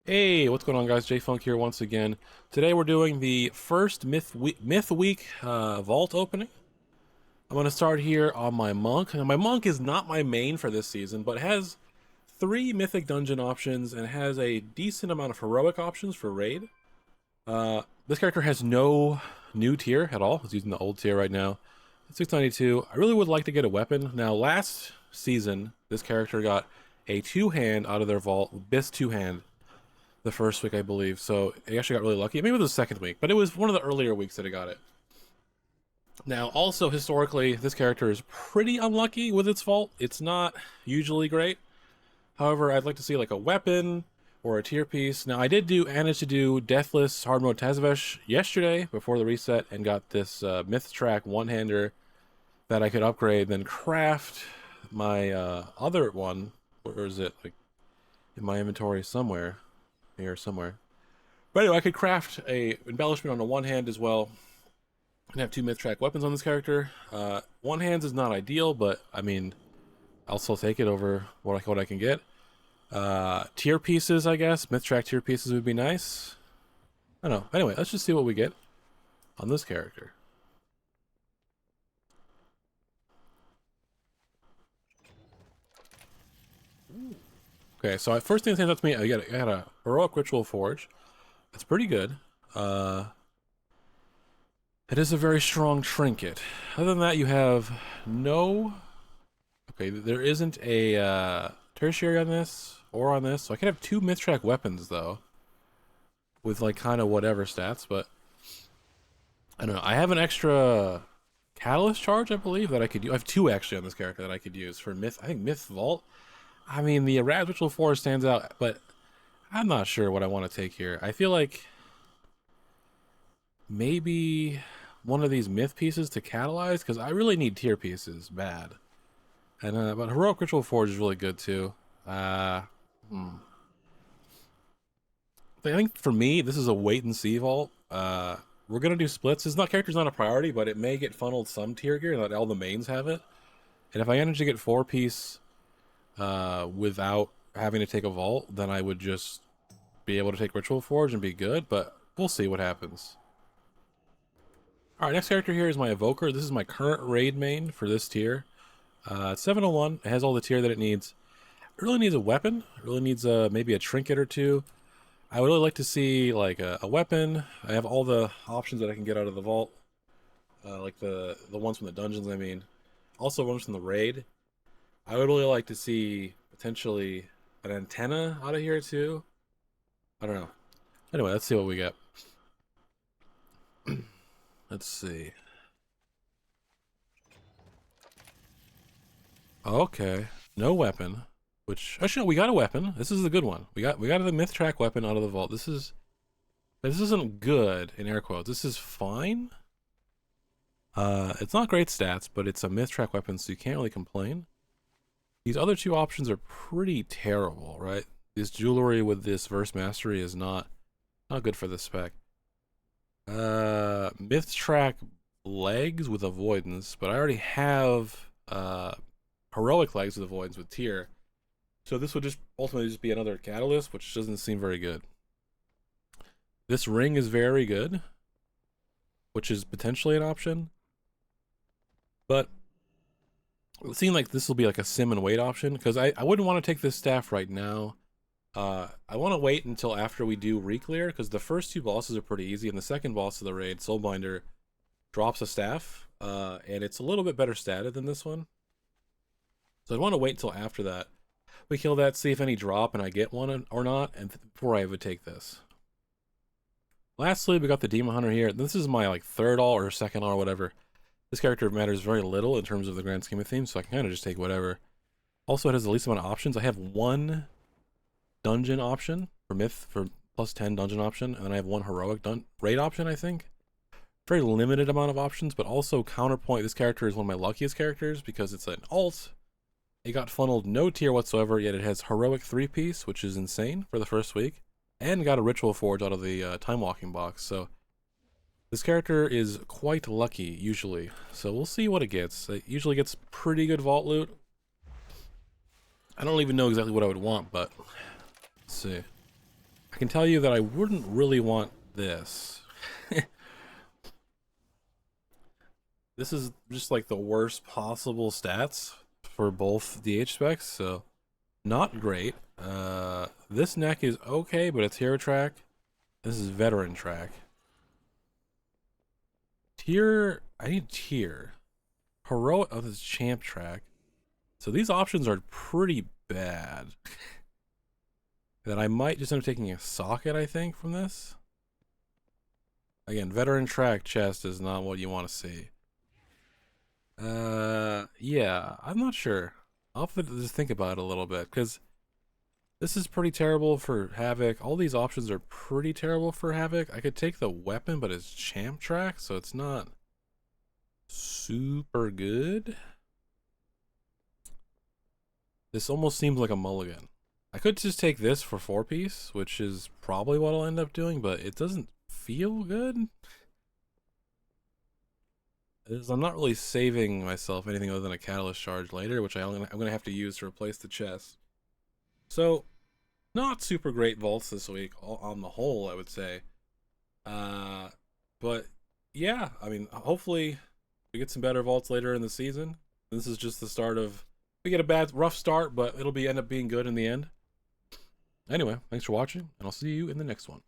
Hey, what's going on, guys? J-Funk here once again. Today we're doing the first Myth Week vault opening. I'm going to start here on my Monk. Now, my Monk is not my main for this season, but has 3 Mythic Dungeon options and has a decent amount of Heroic options for Raid. This character has no new tier at all. He's using the old tier right now. 692. I really would like to get a weapon. Now, last season, this character got a 2-hand out of their vault, Best 2-hand the first week, I believe. So he actually got really lucky. Maybe it was the second week, but it was one of the earlier weeks that he got it. Now, also historically, this character is pretty unlucky with its vault. It's not usually great. However, I'd like to see like a weapon or a tier piece. Now, I did manage to do Deathless Hard Mode Tazavesh yesterday before the reset and got this Myth Track one-hander that I could upgrade, then craft my other one. Where is it? Like in my inventory somewhere. Here somewhere. But anyway, I could craft a embellishment on the one hand as well. And have 2 myth track weapons on this character. One hands is not ideal, but I mean, I'll still take it over what I can get. Tier pieces, I guess. Myth track tier pieces would be nice. I don't know. Anyway, let's just see what we get on this character. Okay, so first thing that stands out to me, I got a Heroic Ritual Forge. That's pretty good. It is a very strong trinket. Other than that, you have no... Okay, there isn't a tertiary on this or on this. So I could have 2 Mythtrack weapons, though. With, like, kind of whatever stats, but... I don't know. I have an extra Catalyst charge, I believe, that I could use. I have 2, actually, on this character that I could use for Myth... I think Myth Vault. I mean, the Raz Ritual Force stands out, but I'm not sure what I want to take here. I feel like... maybe one of these myth pieces to catalyze, because I really need tier pieces bad. And but Heroic Ritual Forge is really good too. I think for me, this is a wait and see vault. We're gonna do splits. This character's not a priority, but it may get funneled some tier gear that all the mains have it. And if I manage to get 4-piece without having to take a vault, then I would just be able to take Ritual Forge and be good. But we'll see what happens. Alright, next character here is my Evoker. This is my current raid main for this tier. It's 701. It has all the tier that it needs. It really needs a weapon. It really needs maybe a trinket or 2. I would really like to see like a weapon. I have all the options that I can get out of the vault. Like the ones from the dungeons, I mean. Also ones from the raid. I would really like to see potentially an antenna out of here too. I don't know. Anyway, let's see what we get. Let's see. Okay, no weapon. Which actually no, we got a weapon. This is a good one. We got the myth track weapon out of the vault. This isn't good in air quotes. This is fine. It's not great stats, but it's a myth track weapon, so you can't really complain. These other 2 options are pretty terrible, right? This jewelry with this verse mastery is not good for this spec. Myth track legs with avoidance, but I already have heroic legs with avoidance with tier, so this would just ultimately just be another catalyst, which doesn't seem very good. This ring is very good, which is potentially an option, but it seems like this will be like a sim and wait option, because I wouldn't want to take this staff right now. I want to wait until after we do Reclear, because the first 2 bosses are pretty easy, and the second boss of the raid, Soulbinder, drops a staff, and it's a little bit better statted than this one. So I'd want to wait until after that. We kill that, see if any drop and I get one or not, and before I would take this. Lastly, we got the Demon Hunter here. This is my like 3rd all or 2nd all or whatever. This character matters very little in terms of the grand scheme of things, so I can kind of just take whatever. Also, it has the least amount of options. I have 1 dungeon option for myth for plus 10 dungeon option, and then I have 1 heroic raid option, I think. Very limited amount of options, but also counterpoint, this character is one of my luckiest characters because it's an alt. It got funneled no tier whatsoever, yet it has heroic 3-piece, which is insane for the first week, and got a ritual forge out of the time walking box. So this character is quite lucky usually, so we'll see what it gets. It usually gets pretty good vault loot. I don't even know exactly what I would want, but let's see. I can tell you that I wouldn't really want this. This is just like the worst possible stats for both DH specs, so not great. This neck is okay, but it's hero track. This is veteran track. Tier, I need tier. Heroic, oh, this is champ track. So these options are pretty bad. That I might just end up taking a socket, I think, from this. Again, veteran track chest is not what you want to see. Yeah, I'm not sure. I'll have to just think about it a little bit, because this is pretty terrible for Havoc. All these options are pretty terrible for Havoc. I could take the weapon, but it's champ track, so it's not super good. This almost seems like a mulligan. I could just take this for 4-piece, which is probably what I'll end up doing, but it doesn't feel good. I'm not really saving myself anything other than a catalyst charge later, which I'm gonna have to use to replace the chest. So, not super great vaults this week on the whole, I would say. But yeah, I mean, hopefully we get some better vaults later in the season. This is just the start of. We get a rough start, but it'll end up being good in the end. Anyway, thanks for watching, and I'll see you in the next one.